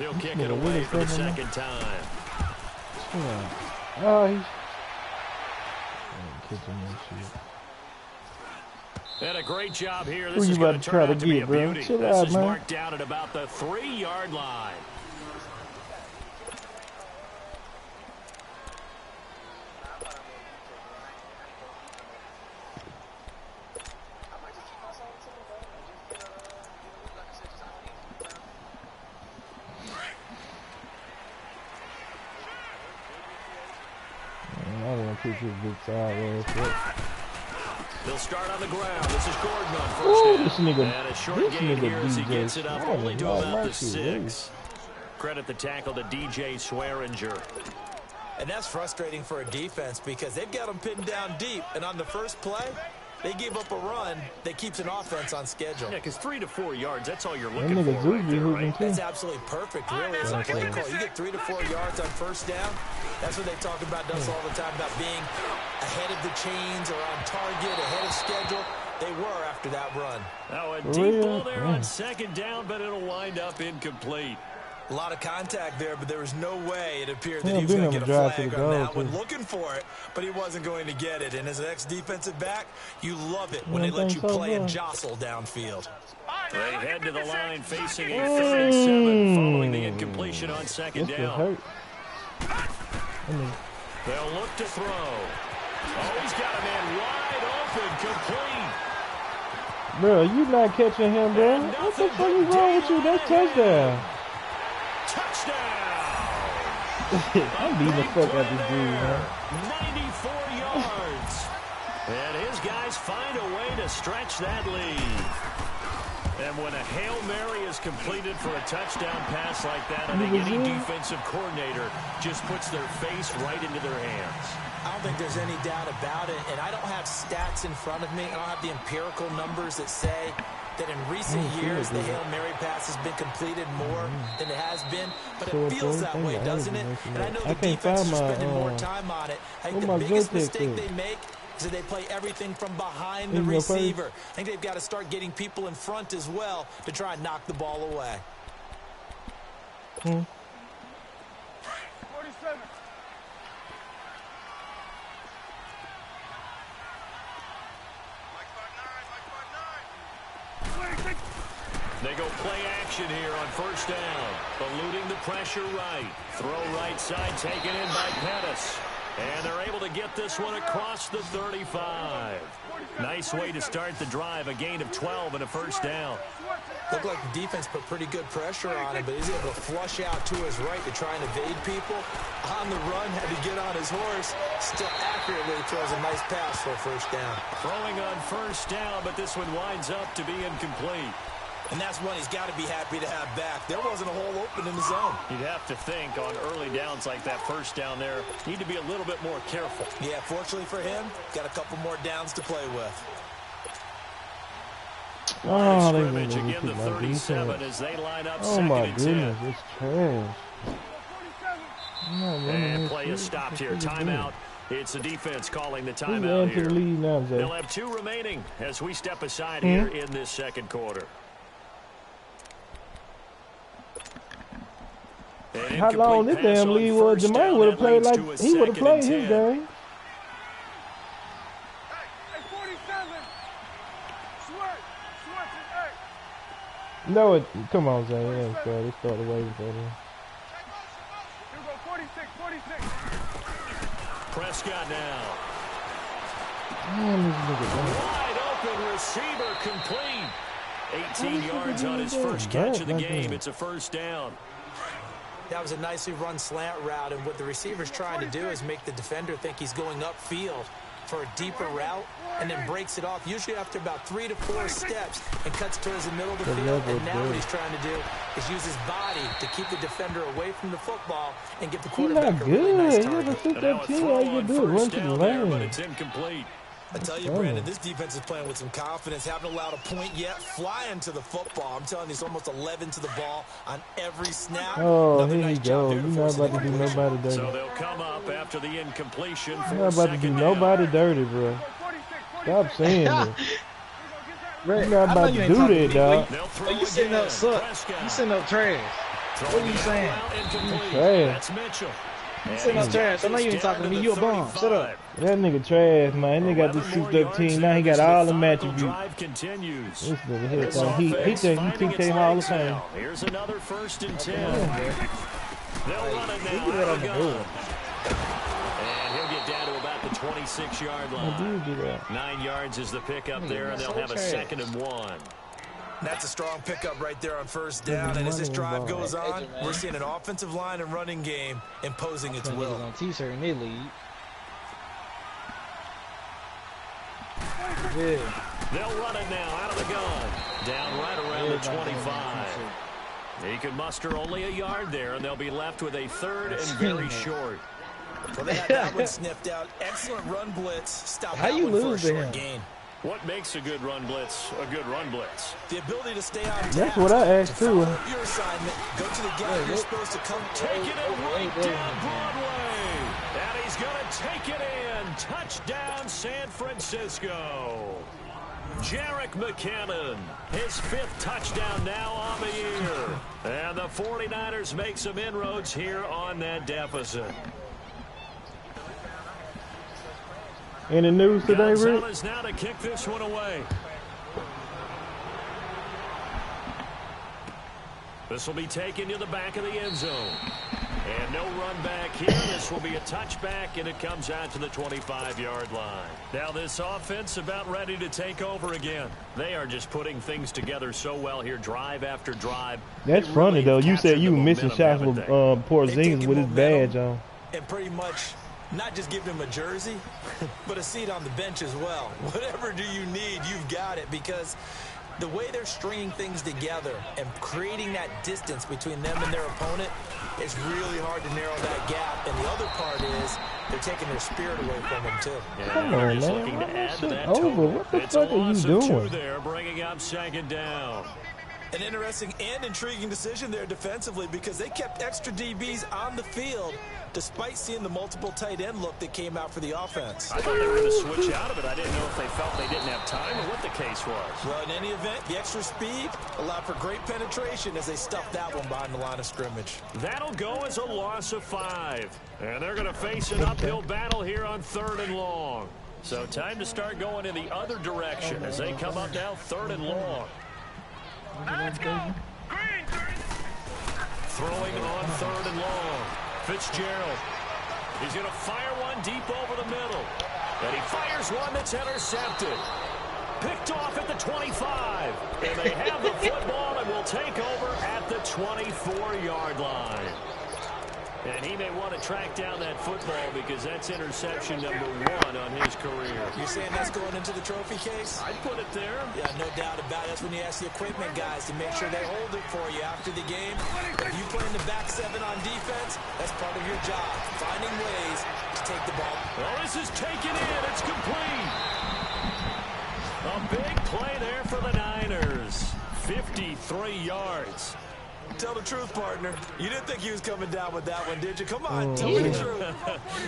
He'll kick it away for the second time. Oh, he's catching that shit. And a great job here. This is going to turn out to be a beauty. This is marked down at about the 3-yard line. They'll start on the ground. This is Gordon on first down. And a short gain here as he gets it up only to about the 6. Credit the tackle to DJ Swearinger. And that's frustrating for a defense because they've got them pinned down deep. And on the first play, they give up a run that keeps an offense on schedule. Yeah, because 3 to 4 yards, that's all you're looking for right there, right? That's absolutely perfect, really, as a play call. You get 3 to 4 yards on first down. That's what they talk about us all the time, about being ahead of the chains or on target, ahead of schedule. They were after that run. Now a deep ball there on second down, but it'll wind up incomplete. A lot of contact there, but there was no way it appeared that he was going to get a flag on that one. Looking for it, but he wasn't going to get it. And as an ex-defensive back, you love it when they let you play and jostle downfield. They head to the line facing a 3rd and 7 following the incompletion on second down. They'll look to throw. Oh, he's got a man wide open, complete. Bro, you not catching him, bro. What the fuck is wrong with you? That's touchdown. I'm beating the fuck out of this dude, man. 94 yards. And his guys find a way to stretch that lead. And when a Hail Mary is completed for a touchdown pass like that, I think any defensive coordinator just puts their face right into their hands. I don't think there's any doubt about it. And I don't have stats in front of me. I don't have the empirical numbers that say that in recent years the Hail Mary pass has been completed more than it has been, but it feels that way, doesn't it? And I know the defense is spending more time on it. I think the biggest mistake they make is that they play everything from behind the receiver. I think they've got to start getting people in front as well to try and knock the ball away. 47. They go play action here on first down. Eluding the pressure right. Throw right side taken in by Pettis. And they're able to get this one across the 35. Nice way to start the drive. A gain of 12 and a first down. Looked like the defense put pretty good pressure on him, but he's able to flush out to his right to try and evade people. On the run, had to get on his horse. Still accurately throws a nice pass for a first down. Throwing on first down, but this one winds up to be incomplete. And that's one he's got to be happy to have back. There wasn't a hole open in the zone. You'd have to think on early downs like that first down there, need to be a little bit more careful. Yeah, fortunately for him, got a couple more downs to play with. Oh, scrimmage again to 37 as they line up second and 10. Oh my goodness, it's trash. And play is stopped here. Timeout. It's the defense calling the timeout here. They'll have 2 remaining as we step aside here in this second quarter. How long this damn lead was? Jermaine would have played like he would have played his game. No, come on, Zay. Yeah, they started waiting for him. Prescott now. Wide open receiver complete. 18 yards on his first catch of the game. It's a first down. That was a nicely run slant route, and what the receiver's trying to do is make the defender think he's going upfield for a deeper route, and then breaks it off, usually after about 3 to 4 steps, and cuts towards the middle of the field. And now what he's trying to do is use his body to keep the defender away from the football and get the quarterback a really nice target. But it's incomplete. I tell you, Brandon, this defense is playing with some confidence. Haven't allowed a point yet. Flying to the football. I'm telling you, it's almost 11 to the ball on every snap. Oh, here you go. You're not about to do nobody dirty. So they'll come up after the incompletion. You're not about to do nobody dirty, bro. Stop saying that. You're not about to do that, dog. You setting up suck. You setting up trash. What are you saying? That's Mitchell. You sitting on trash. I know you ain't talking to me. You a bum. Shut up. That nigga trash, man. That nigga got this souped-up team. Now he got all the attributes. This nigga here, man. He think he 2K Hall of Fame. Here's another 1st and 10. They'll run it now. And he'll get down to about the 26-yard line. 9 yards is the pickup there, and they'll have a 2nd and 1. That's a strong pickup right there on 1st down. And as this drive goes on, we're seeing an offensive line and running game imposing its will. On T-shirt in their league. They'll run it now out of the gun. Down right around the 25. He could muster only a yard there, and they'll be left with a 3rd and very short. Well, they had that one sniffed out. Excellent run blitz. Stop How you lose to him? Gain. What makes a good run blitz a good run blitz? The ability to stay on task. That's what I asked too. Your assignment, go to the gap you're supposed to come. Taking it right down Broadway. And he's going to take it in. Touchdown, San Francisco. Jerick McKinnon, his 5th touchdown now on the year. And the 49ers make some inroads here on that deficit. Any news today, Rick? Gonzalez now to kick this one away. This will be taken to the back of the end zone. And no run back here. This will be a touchback, and it comes out to the 25-yard line. Now this offense about ready to take over again. They are just putting things together so well here, drive after drive. That's funny, though. You said you were missing shots with Porzingis with his badge on. And pretty much not just give him a jersey, but a seat on the bench as well. Whatever do you need, you've got it, because the way they're stringing things together and creating that distance between them and their opponent, it's really hard to narrow that gap. And the other part is they're taking their spirit away from them, too. Come on, man. Shit over. What the fuck are you doing? There, bringing up 2nd down. An interesting and intriguing decision there defensively, because they kept extra DBs on the field despite seeing the multiple tight end look that came out for the offense. I thought they were going to switch out of it. I didn't know if they felt they didn't have time or what the case was. Well, in any event, the extra speed allowed for great penetration as they stuffed that one behind the line of scrimmage. That'll go as a loss of 5. And they're going to face an uphill battle here on 3rd and long. So time to start going in the other direction as they come up now 3rd and long. Let's go. Throwing on 3rd and long. Fitzgerald. He's going to fire one deep over the middle. And he fires one that's intercepted. Picked off at the 25. And they have the football and will take over at the 24-yard line. And he may want to track down that football because that's interception number 1 on his career. You're saying that's going into the trophy case? I'd put it there. Yeah, no doubt about it. That's when you ask the equipment guys to make sure they hold it for you after the game. If you play in the back 7 on defense, that's part of your job, finding ways to take the ball. Well, this is taken in. It's complete. A big play there for the Niners. 53 yards. Tell the truth, partner. You didn't think he was coming down with that one, did you? Come on, tell me the truth.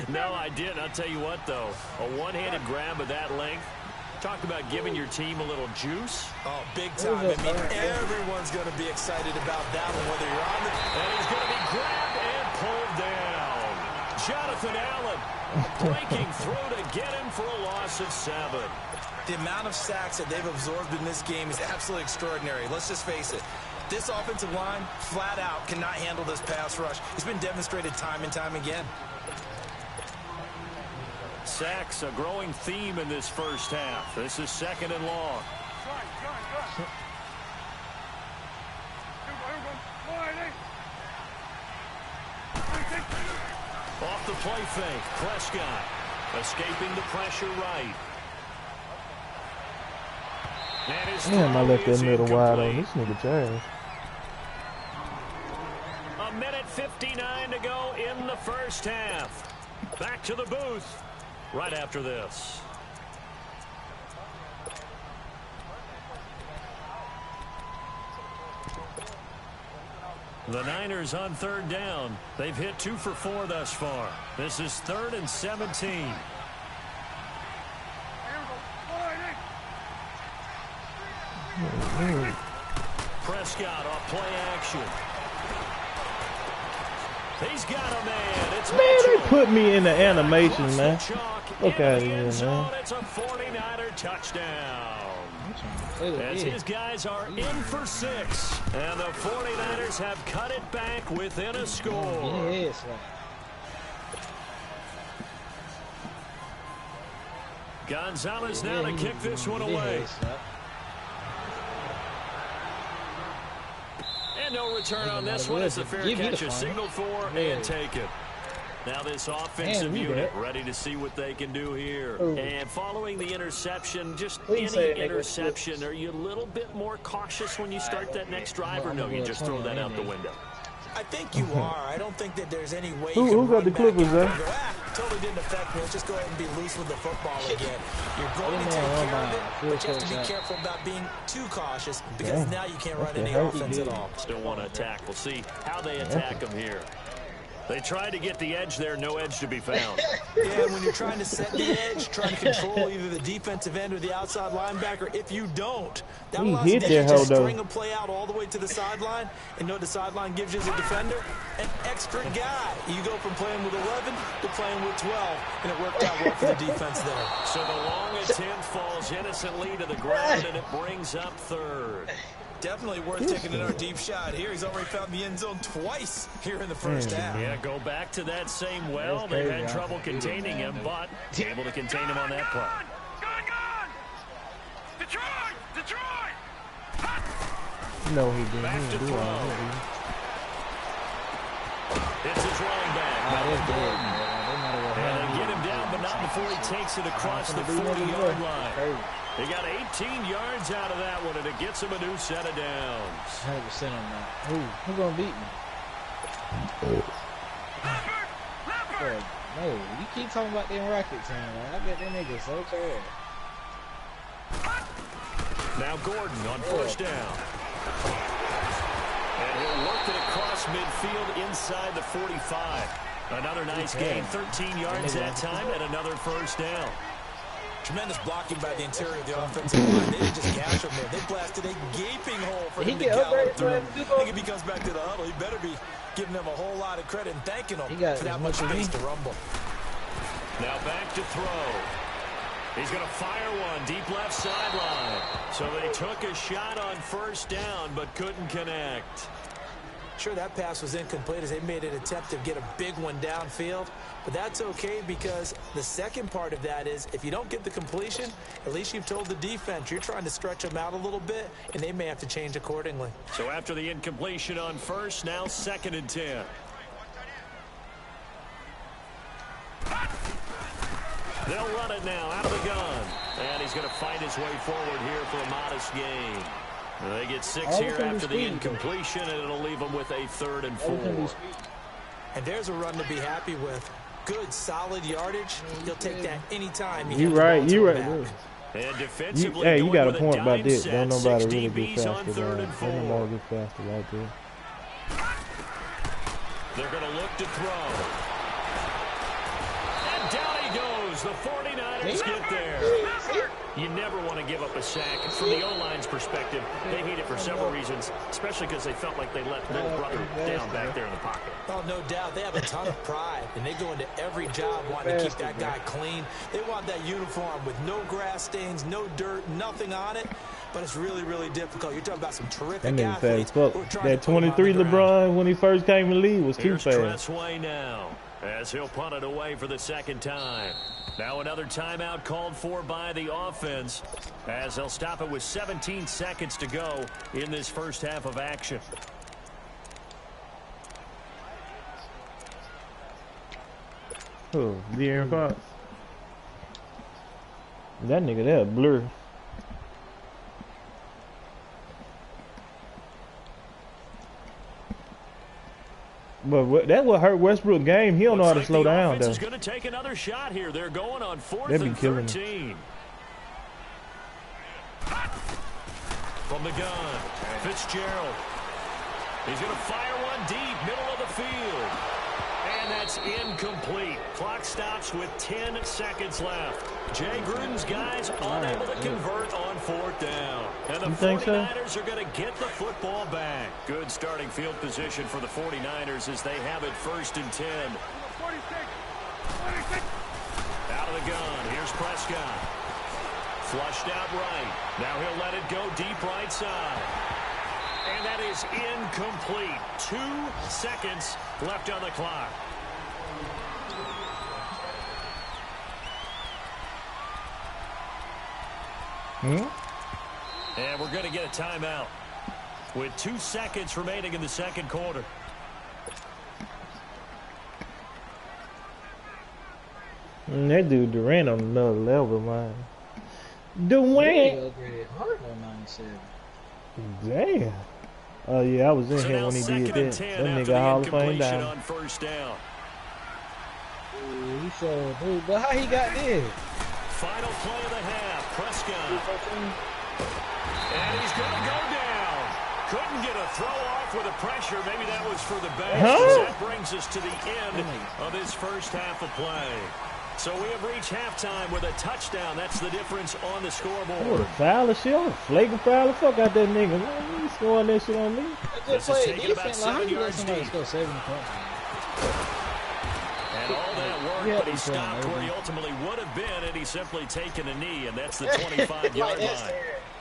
No, I didn't. I'll tell you what, though. A one-handed grab of that length. Talk about giving your team a little juice. Oh, big time. I mean, everyone's going to be excited about that one, whether you're on the... And he's going to be grabbed and pulled down. Jonathan Allen breaking through to get him for a loss of 7. The amount of sacks that they've absorbed in this game is absolutely extraordinary. Let's just face it. This offensive line, flat out, cannot handle this pass rush. It's been demonstrated time and time again. Sacks, a growing theme in this first half. This is 2nd and long. Off the play fake, Prescott escaping the pressure right. Damn, I left that middle wide on. This nigga trash. A minute 59 to go in the first half. Back to the booth right after this. The Niners on 3rd down. They've hit 2 for 4 thus far. This is 3rd and 17. Prescott off play action. He's got a man. It's Man, they Mitchell. put me in the animation, man. Look Out at him, man. It's a 49er touchdown. Look at As this. his guys are in for 6. And the 49ers have cut it back within a score. Yes, Gonzalez now to kick this one away. And no return on this one. It's a fair catch, a signal for, and take it. Now this offensive unit ready to see what they can do here. And following the interception, just any interception, are you a little bit more cautious when you start that next drive, or no, you just throw that out the window? I think you are. I don't think that there's any way Who you can got run the back Clippers, out there huh? and go, totally didn't affect me. Let's just go ahead and be loose with the football again. You're going to take care of it, but you have to be careful about being too cautious because now you can't run any offense at all. Still want to attack. We'll see how they attack them here. They tried to get the edge there, no edge to be found. Yeah, when you're trying to set the edge, trying to control either the defensive end or the outside linebacker, if you don't, that allows you to just string a play out all the way to the sideline. And know what the sideline gives you as a defender? An extra guy. You go from playing with 11 to playing with 12, and it worked out well for the defense there. So the long attempt falls innocently to the ground, and it brings up third. Definitely worth taking another deep shot here. He's already found the end zone twice here in the first half. Yeah, go back to that same well. They've had trouble containing him, but able to contain him on that play. Detroit! Detroit! No, he didn't. Back to throw. It's his running back. And they get him down, but not before he takes it across the 40-yard line. They got 18 yards out of that one, and it gets him a new set of downs. 100% on that. Who's going to beat me? Leopard! No, you keep talking about them Rockets, man. I bet them niggas so trash. Now Gordon on first down. And he'll work it across midfield inside the 45. Another nice gain, 13 yards that time, and another first down. Tremendous blocking by the interior of the offensive line. They didn't just gash him there. They blasted a gaping hole for him to gallop through. I think if he comes back to the huddle, he better be giving them a whole lot of credit and thanking them for that much space to rumble. Now back to throw. He's going to fire one deep left sideline. So they took a shot on first down, but couldn't connect. Sure, that pass was incomplete as they made an attempt to get a big one downfield. But that's okay because the second part of that is if you don't get the completion, at least you've told the defense you're trying to stretch them out a little bit, and they may have to change accordingly. So after the incompletion on first, now 2nd and 10. They'll run it now out of the gun. And he's going to fight his way forward here for a modest gain. They get 6 here after the incompletion, and it'll leave them with a 3rd and 4. And there's a run to be happy with. Good, solid yardage. He'll take that anytime. You right. And defensively, hey, you got a point about this. Set, don't nobody really DBs get on faster. 3rd and 4. Don't nobody get faster like this. They're going to look to throw. And down he goes. The 49ers get there. You never want to give up a sack. From the O-line's perspective, they hate it for several reasons, especially because they felt like they let little brother down back there in the pocket. Oh, no doubt. They have a ton of pride, and they go into every job wanting to keep that guy clean. They want that uniform with no grass stains, no dirt, nothing on it. But it's really, really difficult. You're talking about some terrific athletes. That 23 LeBron, when he first came in the league, was too fast. Here's Tressway now, as he'll punt it away for the 2nd time. Now another timeout called for by the offense, as they'll stop it with 17 seconds to go in this first half of action. Oh, De'Aaron Fox. That nigga there blur. But that would hurt Westbrook game. He don't know how to slow down though. Is going to take another shot here. They're going on 4th and 13. From the gun, Fitzgerald. He's going to fire one deep, middle of the field. And that's incomplete. Clock stops with 10 seconds left. Jay Gruden's guys unable to convert on 4th down. And the 49ers are going to get the football back. Good starting field position for the 49ers as they have it 1st and 10. 46. Out of the gun. Here's Prescott. Flushed out right. Now he'll let it go deep right side. And that is incomplete. 2 seconds left on the clock. And we're going to get a timeout with 2 seconds remaining in the second quarter. That dude Durant on another level, man. Durant. Damn. Oh yeah, I was in here when he did that. That nigga Hall of Fame down. On 1st down. He so dude, but how he got this? Final play of the half. Prescott. And he's going to go down. Couldn't get a throw off with the pressure. Maybe that was for the bench. That brings us to the end of his first half of play. So we have reached halftime with a touchdown. That's the difference on the scoreboard. What a foul of shit. Flagrant foul the fuck out that nigga. Man, he's scoring that shit on me. This is taking about 7 yards deep. And all that work, but he stopped where he ultimately would have been had he simply taken a knee, and that's the 25-yard line.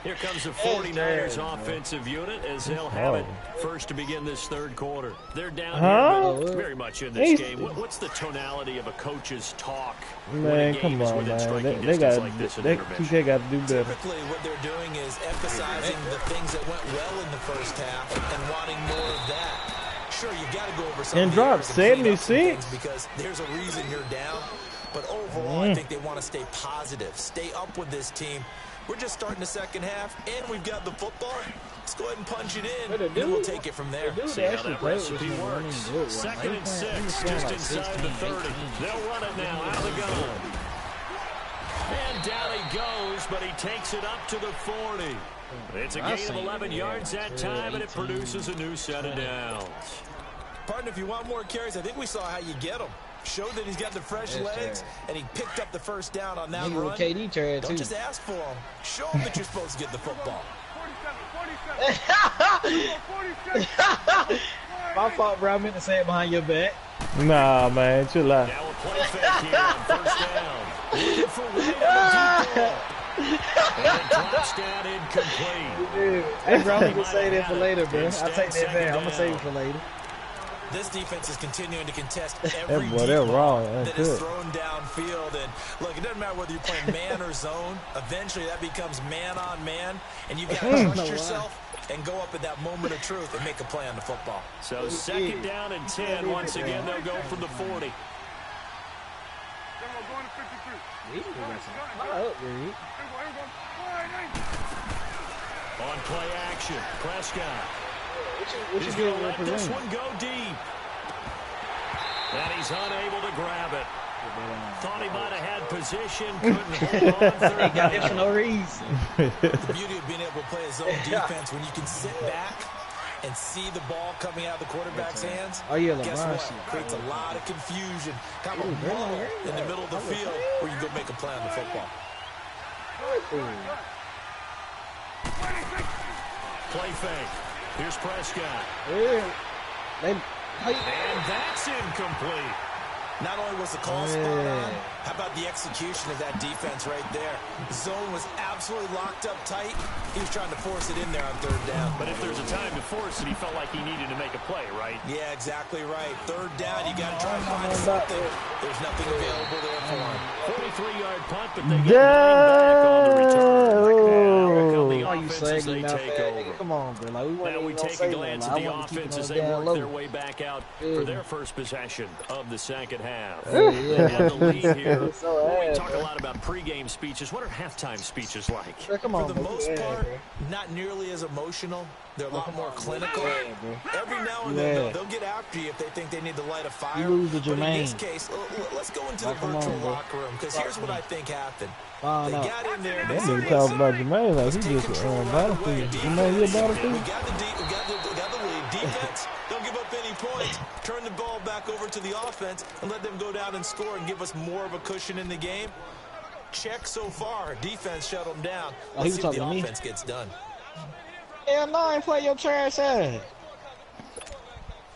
Here comes the 49ers offensive unit as they'll have it first to begin this third quarter. They're down here, but very much in this game. What's the tonality of a coach's talk? Man, come on, man. They got like this. They got to do better. Typically, what they're doing is emphasizing the things that went well in the first half and wanting more of that. Sure, you got to go over some and drop 76 because there's a reason you're down. But overall, I think they want to stay positive, stay up with this team. We're just starting the second half, and we've got the football. Let's go ahead and punch it in, and we'll take it from there. See how that recipe works. 2nd and 6, just inside the 30. They'll run it now out of the gun. And down he goes, but he takes it up to the 40. It's a gain of 11 yards that time, and it produces a new set of downs. Partner, if you want more carries, I think we saw how you get them. Showed that he's got the fresh legs, and he picked up the first down on that run. Don't just ask for him. Show him that you're supposed to get the football. 47. My fault, bro. I meant to say it behind your back. Nah, man. Chill out. Now a play fake here on 1st down. Looking for Wade on the deep ball. And it drops down incomplete. Dude, hey, bro, I'm going to say that for later, bro. I'll take that back. I'm going to save it for later. This defense is continuing to contest every ball that is thrown downfield. And look, it doesn't matter whether you're playing man or zone. Eventually, that becomes man on man, and you've got to trust yourself and go up at that moment of truth and make a play on the football. So 2nd down and 10. Once again, they'll go from the 40. On play action, Prescott. He's going to let this one go deep. And he's unable to grab it. Thought he might have had position, couldn't hold on. He got it for no reason. The beauty of being able to play a zone defense when you can sit back and see the ball coming out of the quarterback's hands. Guess what? Creates a lot of confusion. Kind of a wall in the middle of the field where you go make a play on the football. Play fake. Here's Prescott. And that's incomplete. Not only was the call spot on, how about the execution of that defense right there? The zone was absolutely locked up tight. He was trying to force it in there on 3rd down. But if there's a time to force it, he felt like he needed to make a play, right? Yeah, exactly right. 3rd down, you got to try to find something. There's nothing available there for him. 43-yard punt, but they get 9 back on the return. Are you saying come on, bro. Like, now we take a glance at the offense as they work their way back out for their first possession of the second half. They have the lead here. We talk a lot about pregame speeches. What are halftime speeches like? For the most part, not nearly as emotional. They're a lot more clinical. Every now and then, they'll get after you if they think they need to light a fire. But in this case, let's go into the virtual locker room, because here's what I think happened. They got in there. That nigga talking about Jermaine like he just Battlefield. Jermaine, you a Battlefield? We got the lead. Defense, don't give up any points. Turn the ball back over to the offense and let them go down and score and give us more of a cushion in the game. check so far. Defense shut them down. Oh, Let's see if the offense gets done. Hell no, I ain't play your trash ass.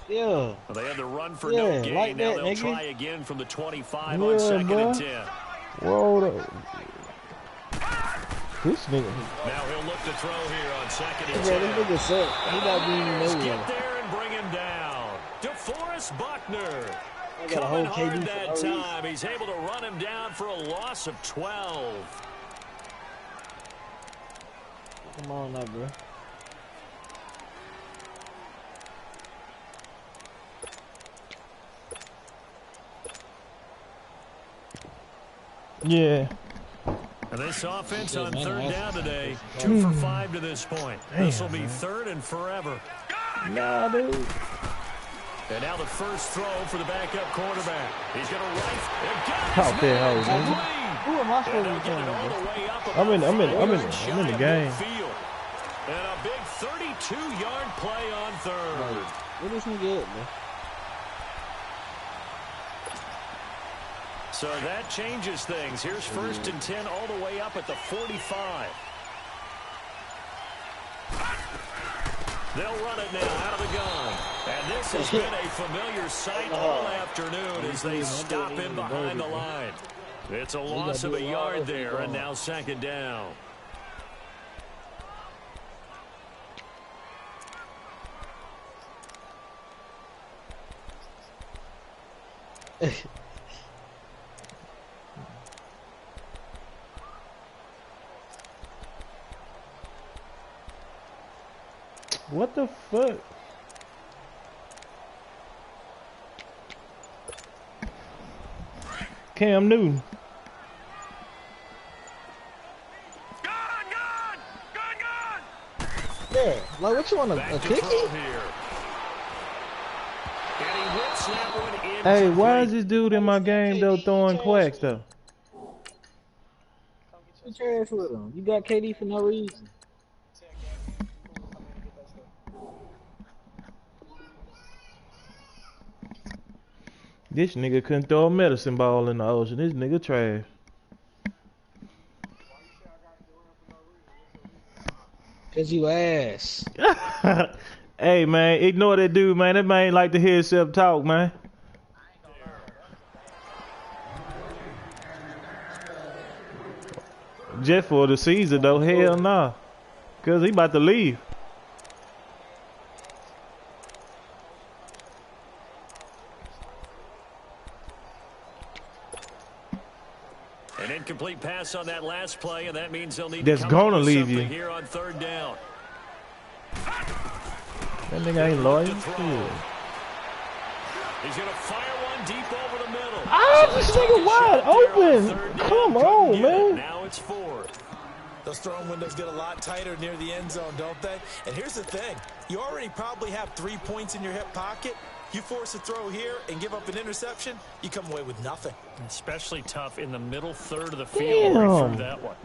Yeah. Well, they had to run for no gain. Like now that, they'll nigga. try again from the 25 on 2nd and 10. Whoa. This nigga. Now he'll look to throw here on 2nd and 10. Yeah, this nigga suck. He not being nowhere. Get there and bring him down. DeForest Buckner. I got a Coming whole hard KD that for no time. He's able to run him down for a loss of 12. Come on now, bro. Yeah. And this offense on 3rd down today, 2 for 5 to this point. This will be 3rd and forever. Nah, dude. And now the first throw for the backup quarterback. He's going to rifle. Out there, hoe, nigga. Who am I supposed to be playing, bro? I'm in the game. And a big 32-yard play on 3rd. Where this nigga at, man? So that changes things. Here's 1st and 10 all the way up at the 45. They'll run it now out of the gun. And this has been a familiar sight all afternoon as they stop in behind the line. It's a loss of a yard there, and now 2nd down. What the fuck? Cam Newton. Yeah, like what you want, a cookie? Hey, why is this dude in my game though throwing quacks though? You trash with him. You got KD for no reason. This nigga couldn't throw a medicine ball in the ocean. This nigga trash. Cause you ass. Hey man, ignore that dude, man. That man like to hear himself talk, man. Just for the season though, hell nah. Cause he about to leave. An incomplete pass on that last play, and that means they'll need That's to come gonna leave you here on 3rd down. That nigga ain't loyal. He's going to fire one deep over the middle. Ah, this nigga wide open. Come on, man. Now it's 4th. Those throwing windows get a lot tighter near the end zone, don't they? And here's the thing. You already probably have 3 points in your hip pocket. You force a throw here and give up an interception, you come away with nothing. Especially tough in the middle 3rd of the field. Right through that one.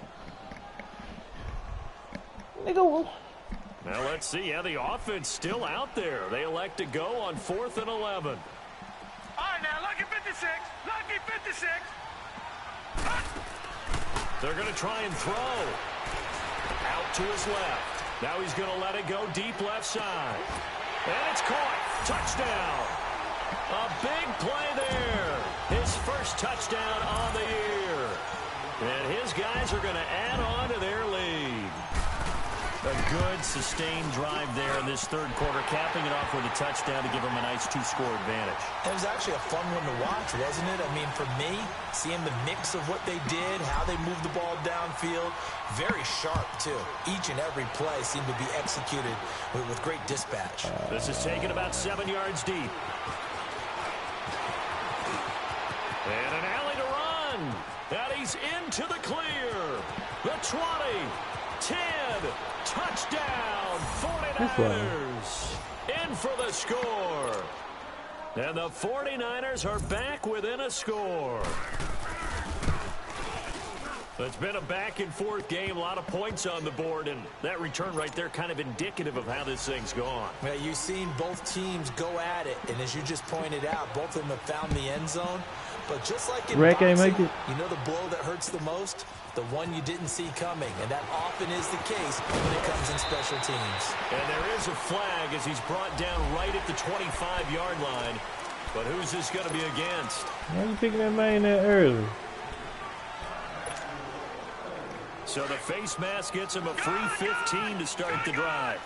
Nigga. Now let's see. Yeah, the offense still out there. They elect to go on 4th and 11. All right, now, lucky 56. Lucky 56. They're going to try and throw. Out to his left. Now he's going to let it go deep left side. And it's caught. Touchdown. A big play there. His first touchdown on the year. And his guys are going to add on to their lead. A good, sustained drive there in this 3rd quarter, capping it off with a touchdown to give them a nice 2-score advantage. It was actually a fun one to watch, wasn't it? I mean, for me, seeing the mix of what they did, how they moved the ball downfield, very sharp, too. Each and every play seemed to be executed with great dispatch. This is taken about 7 yards deep. And an alley to run. And he's into the clear. The 20, 10, touchdown, 49ers. In for the score. And the 49ers are back within a score. It's been a back-and-forth game, a lot of points on the board, and that return right there kind of indicative of how this thing's gone. Yeah, you've seen both teams go at it, and as you just pointed out, both of them have found the end zone. But just like in Rack ain't boxing, make it. you know the blow that hurts the most? The one you didn't see coming, and that often is the case when it comes in special teams. And there is a flag as he's brought down right at the 25-yard line. But who's this going to be against? Why are you picking that man that early? So the face mask gets him a free 15 to start the drive.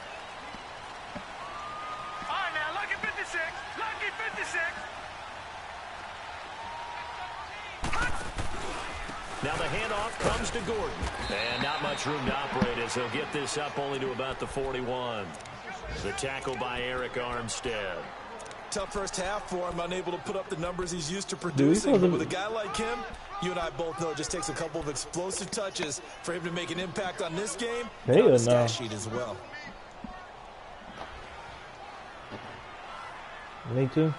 All right, now, lucky 56. Lucky 56. Now the handoff comes to Gordon. And not much room to operate as he'll get this up only to about the 41. The tackle by Arik Armstead. Tough first half for him, unable to put up the numbers he's used to producing. But with a guy like him, you and I both know it just takes a couple of explosive touches for him to make an impact on this game and on the stat sheet as well. Me too.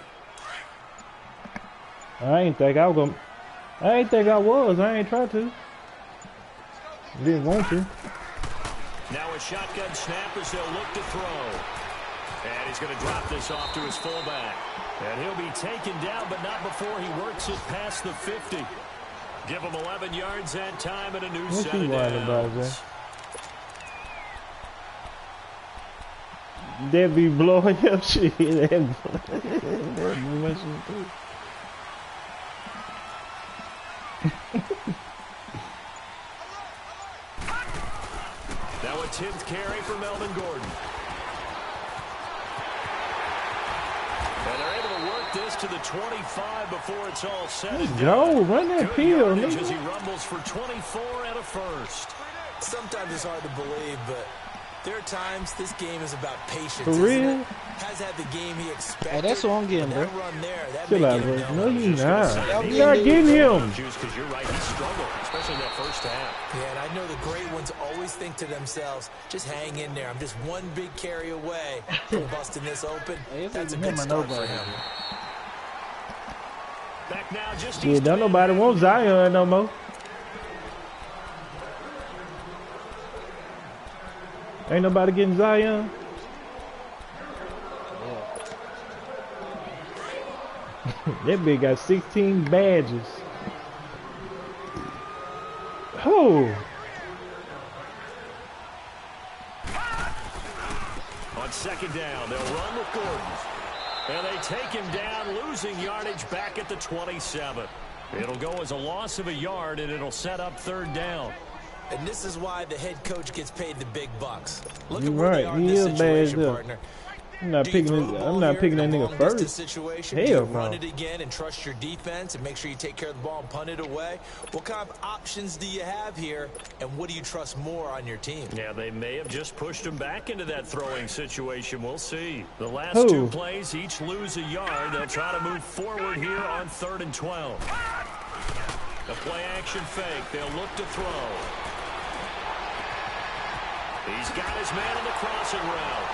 I ain't think I was gonna. I ain't think I was. I ain't tried to. Didn't want to. Now a shotgun snap as they'll look to throw. And he's going to drop this off to his fullback. And he'll be taken down, but not before he works it past the 50. Give him 11 yards that time and a new set of downs. They be blowing up shit. Now a 10th carry for Melvin Gordon. And they're able to work this to the 25 before it's all said and done. Go, run that peel, nigga. As he rumbles for 24 and a first. Sometimes it's hard to believe, but there are times this game is about patience. For real? Has had the game he expected. Hey, that's what I'm getting, bro. Run there, that Chill out, bro. No, you not. You're not getting him. Because you're right, he struggled, especially in that first half. Yeah, and I know the great ones always think to themselves, just hang in there. I'm just one big carry away from busting this open. That's a good start for him. Back now, just yeah, don't nobody want Zion no more. Ain't nobody getting Zion. That big got 16 badges. Oh. On second down, they'll run with Gordon. And they take him down, losing yardage back at the 27. It'll go as a loss of a yard, and it'll set up third down. And this is why the head coach gets paid the big bucks. Look You're at where right. they are in this situation, partner. I'm not picking that nigga first. Hell no. Run it again and trust your defense and make sure you take care of the ball and punt it away. What kind of options do you have here, and what do you trust more on your team? Yeah, they may have just pushed him back into that throwing situation. We'll see. The last two plays each lose a yard. They'll try to move forward here on 3rd and 12. The play action fake. They'll look to throw. He's got his man on the crossing route.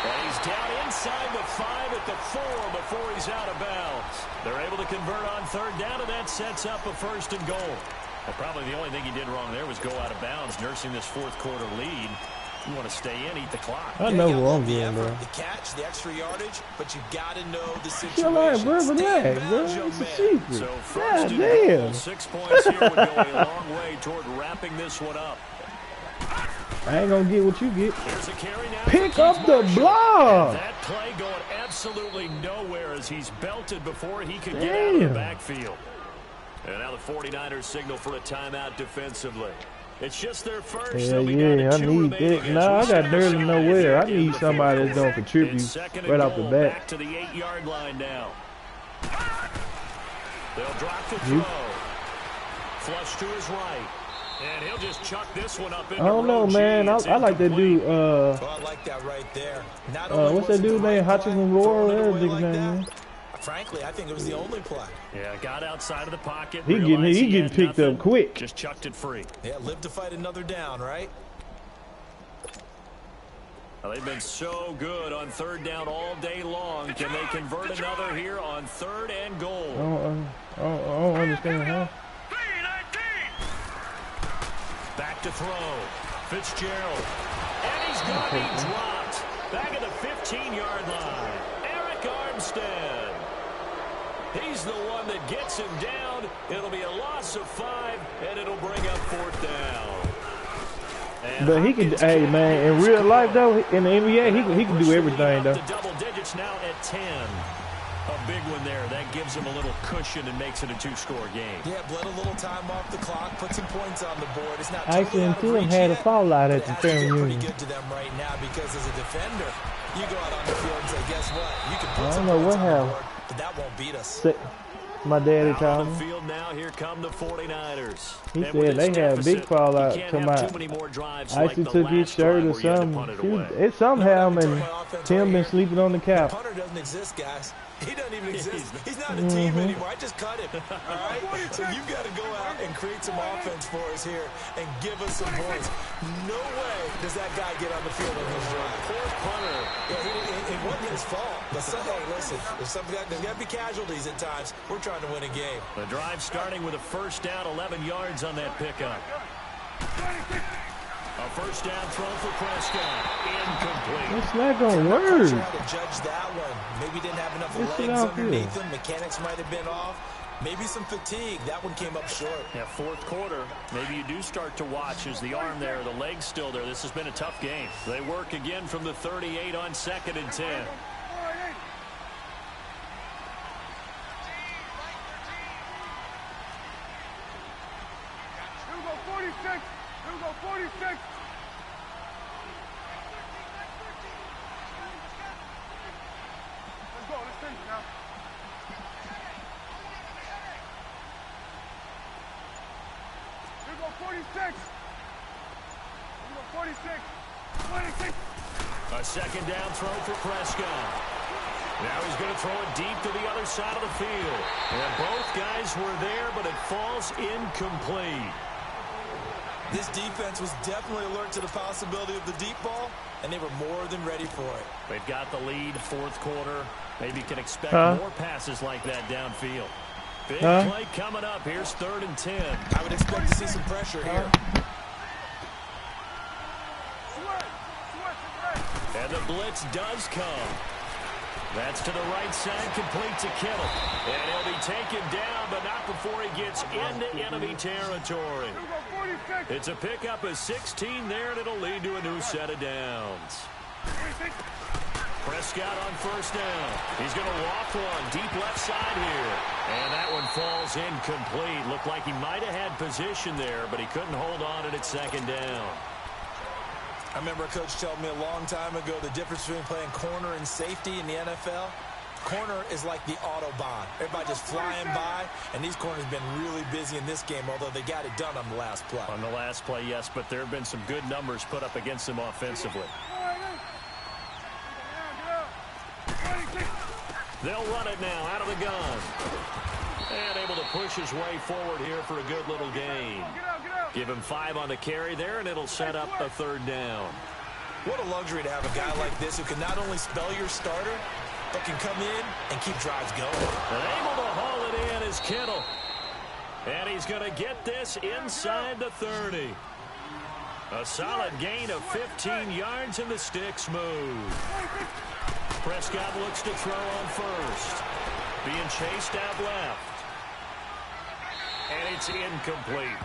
And he's down inside the 5 at the 4 before he's out of bounds. They're able to convert on 3rd down, and that sets up a 1st and goal. Well, probably the only thing he did wrong there was go out of bounds, nursing this 4th quarter lead. You want to stay in, eat the clock. I know who I'm getting, bro. The catch, the extra yardage, but you got to know the situation. Chill out, bro. Relax, bro. It's a secret. So 1st and goal, 6 points here would go a long way toward wrapping this one up. I ain't gonna get what you get. Here's a carry now. Pick up the block. And that play going absolutely nowhere as he's belted before he could get out of the backfield. And now the 49ers signal for a timeout defensively. It's just their first. Yeah, I need that. No, I got dirty nowhere. I need somebody that's gonna contribute right off the bat. Back to the 8-yard line now. They'll drop the throw. Flush to his right. And he'll just chuck this one up in. I don't know, man. I like that dude. I like that right there. What's that dude named Hutchinson Roar? Frankly, I think it was the only play. Yeah, got outside of the pocket. He getting picked up quick. Just chucked it free. Yeah, live to fight another down, right? Well, they've been so good on 3rd down all day long. Can they convert another here on 3rd and goal? I don't understand how. Back to throw. Fitzgerald. And he's going to be dropped. Back at the 15-yard line. Arik Armstead. He's the one that gets him down. It'll be a loss of 5, and it'll bring up 4th down. And but he can, hey man, in real life though, in the NBA, he can do everything though. Double digits now at 10. A big one there. That gives him a little cushion and makes it a 2-score game. Yeah, bled a little time off the clock, put some points on the board. It's not Ice and Tim had a fallout at the family reunion. Pretty good to them right now because as a defender, you go out on the field and say, guess what? You can put I some don't know points what on the happened. board, but that won't beat us. My daddy Out told on the me. field now, here come the 49ers. He And said they had a big fallout. Talking about Icy took his shirt or something. It's somehow, and Tim been sleeping on the couch. Punter doesn't exist, guys. He doesn't even exist. He's not a team anymore. I just cut him. All right? So you've got to go out and create some offense for us here and give us some points. No way does that guy get on the field on his drive. Poor punter. Yeah, it wasn't his fault. But hey, listen, there's got to be casualties at times. We're trying to win a game. The drive starting with a first down, 11 yards on that pickup. A first down throw for Prescott. Incomplete. It's not going to work. How to judge that one. Maybe didn't have enough legs underneath him. Mechanics might have been off. Maybe some fatigue. That one came up short. Yeah, 4th quarter. Maybe you do start to watch as the arm there, the leg's still there. This has been a tough game. They work again from the 38 on 2nd and 10. A second down throw for Prescott. Now he's going to throw it deep to the other side of the field. And both guys were there, but it falls incomplete. This defense was definitely alert to the possibility of the deep ball, and they were more than ready for it. They've got the lead, 4th quarter. Maybe you can expect more passes like that downfield. Big play coming up. Here's 3rd and 10. I would expect to see some pressure here. And the blitz does come. That's to the right side, complete to Kittle. And he'll be taken down, but not before he gets into enemy territory. It's a pickup of 16 there, and it'll lead to a new set of downs. Prescott on first down. He's going to walk one deep left side here. And that one falls incomplete. Looked like he might have had position there, but he couldn't hold on at 2nd down. I remember a coach telling me a long time ago the difference between playing corner and safety in the NFL. Corner is like the Autobahn. Everybody just flying by, and these corners have been really busy in this game, although they got it done on the last play. On the last play, yes, but there have been some good numbers put up against them offensively. They'll run it now out of the gun. And able to push his way forward here for a good little gain. Give him 5 on the carry there, and it'll set up a 3rd down. What a luxury to have a guy like this who can not only spell your starter, but can come in and keep drives going. And able to haul it in is Kittle. And he's going to get this inside the 30. A solid gain of 15 yards, and the sticks move. Prescott looks to throw on first. Being chased out left. And it's incomplete.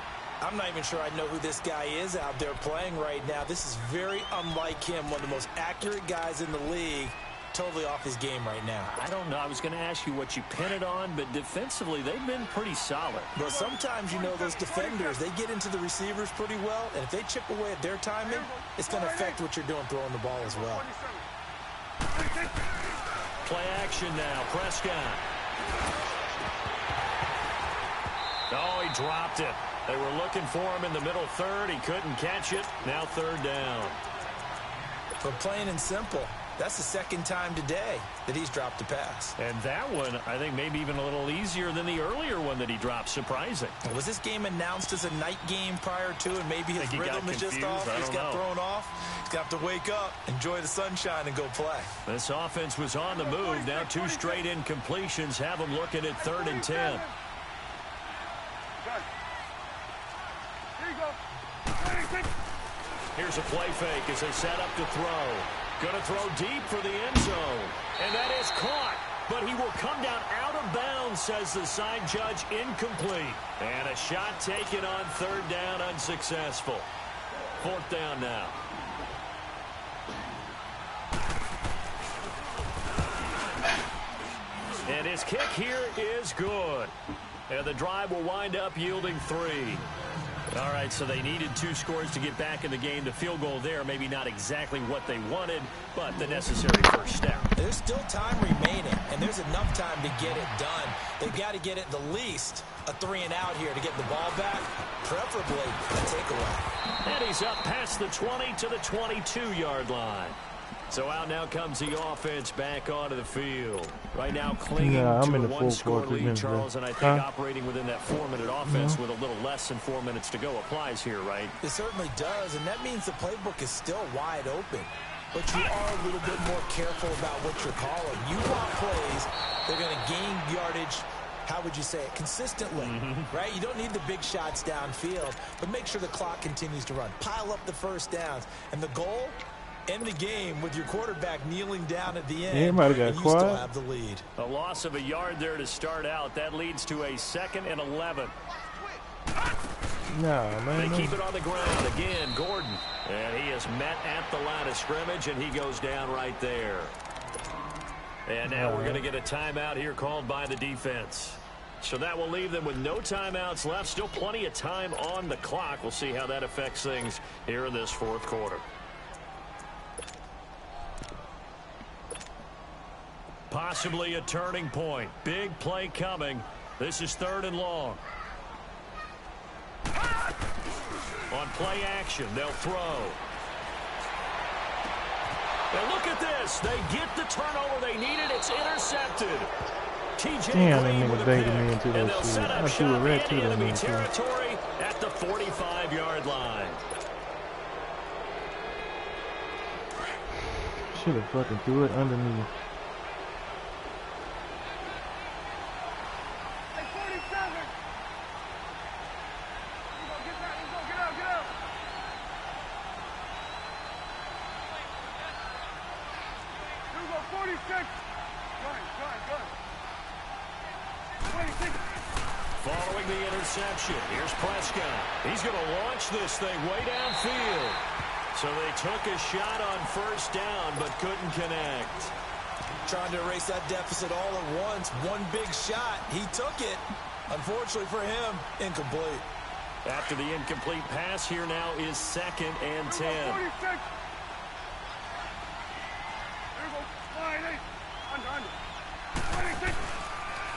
I'm not even sure I know who this guy is out there playing right now. This is very unlike him, one of the most accurate guys in the league. Totally off his game right now. I don't know. I was going to ask you what you pin it on, but defensively, they've been pretty solid. Well, sometimes, you know, those defenders, they get into the receivers pretty well, and if they chip away at their timing, it's going to affect what you're doing throwing the ball as well. Play action now. Prescott. Oh, he dropped it. They were looking for him in the middle third. He couldn't catch it. Now 3rd down. For plain and simple, that's the 2nd time today that he's dropped a pass. And that one, I think, maybe even a little easier than the earlier one that he dropped. Surprising. Was this game announced as a night game prior to, and maybe his rhythm is just off? He's got thrown off. He's got to wake up, enjoy the sunshine, and go play. This offense was on the move. Now 2 straight incompletions have him looking at 3rd and 10. Here's a play fake as they set up to throw. Going to throw deep for the end zone. And that is caught. But he will come down out of bounds zone, says the side judge, incomplete. And a shot taken on third down, unsuccessful. Fourth down now. And his kick here is good. And the drive will wind up yielding 3. All right, so they needed 2 scores to get back in the game. The field goal there, maybe not exactly what they wanted, but the necessary first step. There's still time remaining, and there's enough time to get it done. They've got to get at the least a 3-and-out here to get the ball back, preferably a takeaway. And he's up past the 20 to the 22-yard line. So out now comes the offense back onto the field. Right now clinging to a 1-score lead, Charles, and I think operating within that 4-minute offense with a little less than 4 minutes to go applies here, right? It certainly does, and that means the playbook is still wide open. But you are a little bit more careful about what you're calling. You want plays that are going to gain yardage, how would you say it, consistently, right? You don't need the big shots downfield, but make sure the clock continues to run. Pile up the first downs. And the goal? End the game with your quarterback kneeling down at the end, and you still have the lead. A loss of a yard there to start out. That leads to a 2nd and 11. Nah, man. They keep it on the ground. Again, Gordon. And he is met at the line of scrimmage, and he goes down right there. And now we're going to get a timeout here called by the defense. So that will leave them with no timeouts left. Still plenty of time on the clock. We'll see how that affects things here in this fourth quarter. Possibly a turning point. Big play coming. This is 3rd and long. On play action, they'll throw. And look at this. They get the turnover they needed. It's intercepted. TJ Green with a pick. And they'll set up shop in enemy territory at the 45-yard line. Should have fucking threw it underneath. Following the interception, here's Prescott. He's going to launch this thing way downfield. So they took a shot on first down, but couldn't connect. Trying to erase that deficit all at once. One big shot. He took it. Unfortunately for him, incomplete. After the incomplete pass, here now is 2nd and 10.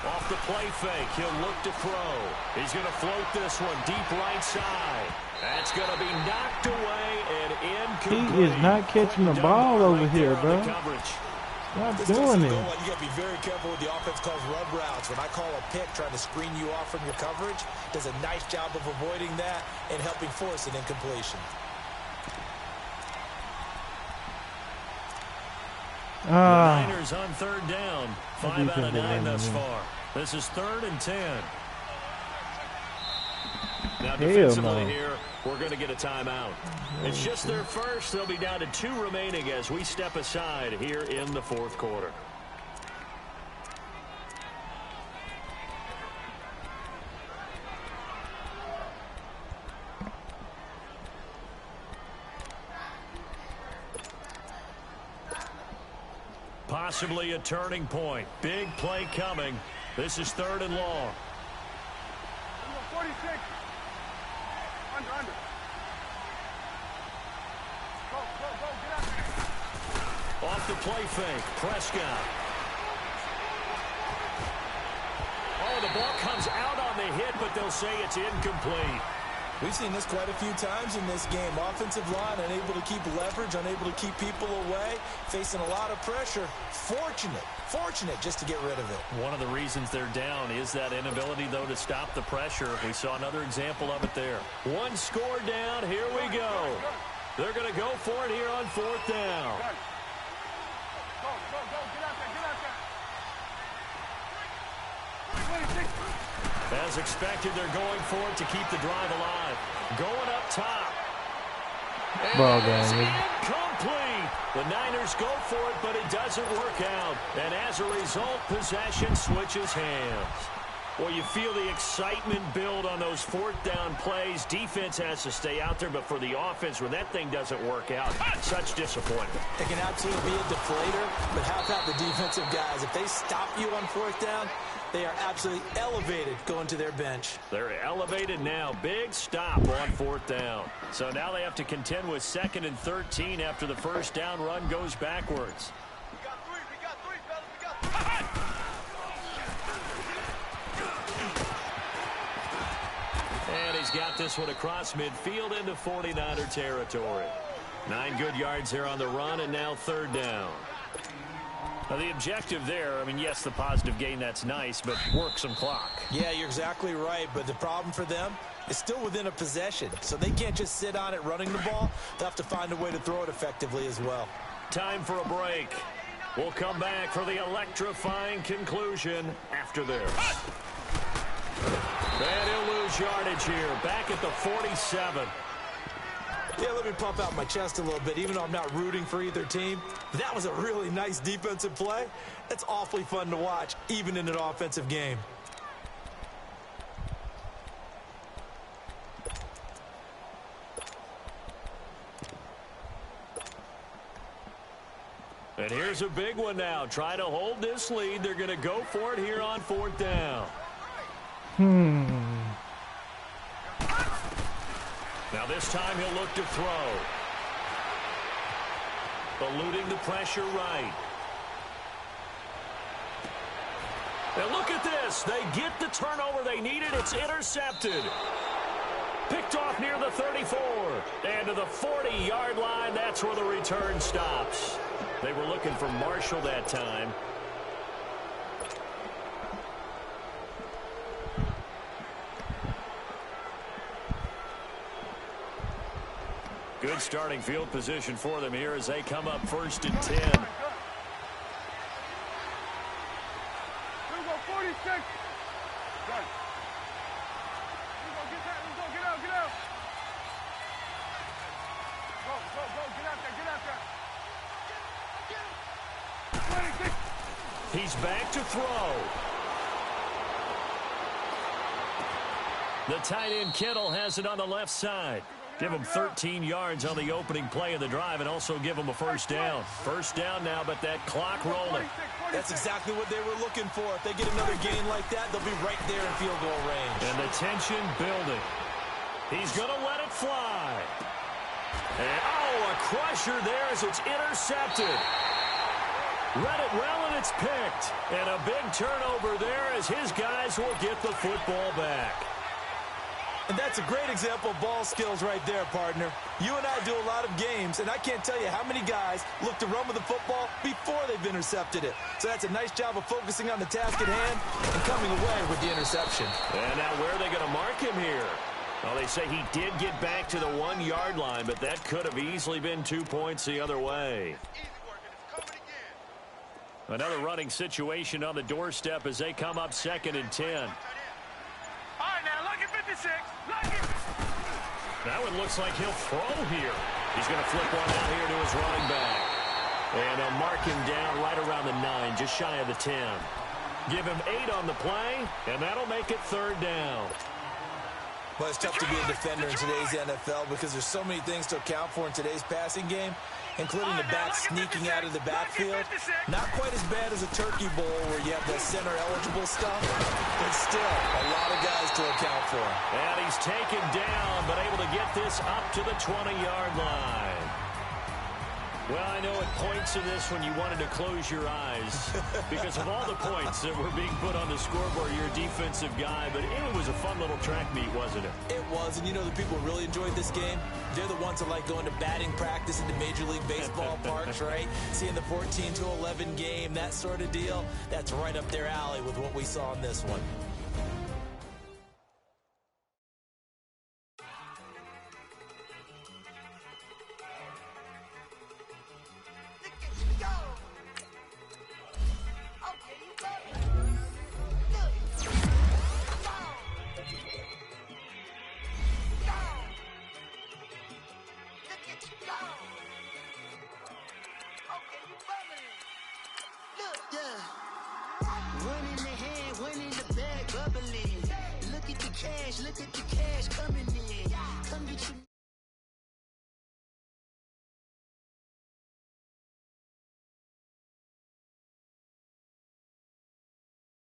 Off the play fake, he'll look to throw. He's going to float this one deep right side. That's going to be knocked away and incomplete. He is not catching the ball over here, bro. Stop doing it. You got to be very careful with the offense calls rub routes. When I call a pick trying to screen you off from your coverage, does a nice job of avoiding that and helping force an incompletion. The Niners on 3rd down. 5 out of 9 thus far. This is 3rd and 10. Now defensively here, we're going to get a timeout. It's just their first. They'll be down to 2 remaining as we step aside here in the fourth quarter. Possibly a turning point. Big play coming. This is 3rd and long. 46. Under. Go, get out there. Off the play fake, Prescott. Oh, the ball comes out on the hit, but they'll say it's incomplete. We've seen this quite a few times in this game. Offensive line unable to keep leverage, unable to keep people away, facing a lot of pressure. Fortunate just to get rid of it. One of the reasons they're down is that inability, though, to stop the pressure. We saw another example of it there. 1 score down. Here we go. They're going to go for it here on 4th down. Go, get out there. 26. As expected, they're going for it to keep the drive alive. Going up top. Ball game. Incomplete. The Niners go for it, but it doesn't work out. And as a result, possession switches hands. Well, you feel the excitement build on those fourth down plays. Defense has to stay out there, but for the offense, when that thing doesn't work out, such disappointment. It can absolutely be a deflator, but how about the defensive guys? If they stop you on fourth down, they are absolutely elevated going to their bench. They're elevated now. Big stop on fourth down. So now they have to contend with 2nd and 13 after the first down run goes backwards. We got three, fellas. We got three. And he's got this one across midfield into 49er territory. 9 good yards here on the run, and now 3rd down. Now, the objective there, I mean, yes, the positive gain, that's nice, but work some clock. Yeah, you're exactly right, but the problem for them is still within a possession, so they can't just sit on it running the ball. They'll have to find a way to throw it effectively as well. Time for a break. We'll come back for the electrifying conclusion after this. And he'll lose yardage here, back at the 47. Yeah, let me pump out my chest a little bit, even though I'm not rooting for either team. That was a really nice defensive play. That's awfully fun to watch, even in an offensive game. And here's a big one now. Trying to hold this lead. They're going to go for it here on 4th down. Now this time he'll look to throw. Eluding the pressure right. And look at this. They get the turnover they needed. It's intercepted. Picked off near the 34. And to the 40-yard line, that's where the return stops. They were looking for Marshall that time. Good starting field position for them here as they come up 1st and 10. Here we go, 46. Good. Here we go, get out. Get out. Go, get out there. 26. He's back to throw. The tight end Kittle has it on the left side. Give him 13 yards on the opening play of the drive and also give him a 1st down. 1st down now, but that clock rolling. That's exactly what they were looking for. If they get another gain like that, they'll be right there in field goal range. And the tension building. He's going to let it fly. And, a crusher there as it's intercepted. Read it well, and it's picked. And a big turnover there as his guys will get the football back. And that's a great example of ball skills right there, partner. You and I do a lot of games, and I can't tell you how many guys look to run with the football before they've intercepted it. So that's a nice job of focusing on the task at hand and coming away with the interception. And now where are they going to mark him here? Well, they say he did get back to the 1-yard line, but that could have easily been 2 points the other way. Another running situation on the doorstep as they come up 2nd and 10. All right, now, look at 56. Look at. Now it looks like he'll throw here. He's going to flip one out here to his running back. And they'll mark him down right around the 9, just shy of the 10. Give him 8 on the play, and that'll make it 3rd down. Well, it's tough to be a defender in today's NFL because there's so many things to account for in today's passing game, including the back sneaking out of the backfield. Not quite as bad as a turkey bowl where you have the center-eligible stuff, but still a lot of guys to account for. And he's taken down, but able to get this up to the 20-yard line. Well, I know at points in this when you wanted to close your eyes because of all the points that were being put on the scoreboard, you're a defensive guy, but it was a fun little track meet, wasn't it? It was, and you know the people who really enjoyed this game? They're the ones that like going to batting practice in the Major League Baseball parks, right? Seeing the 14-11 game, that sort of deal, that's right up their alley with what we saw in this one. One in the hand, one in the bag, bubbling. Look at the cash coming in. Come get you.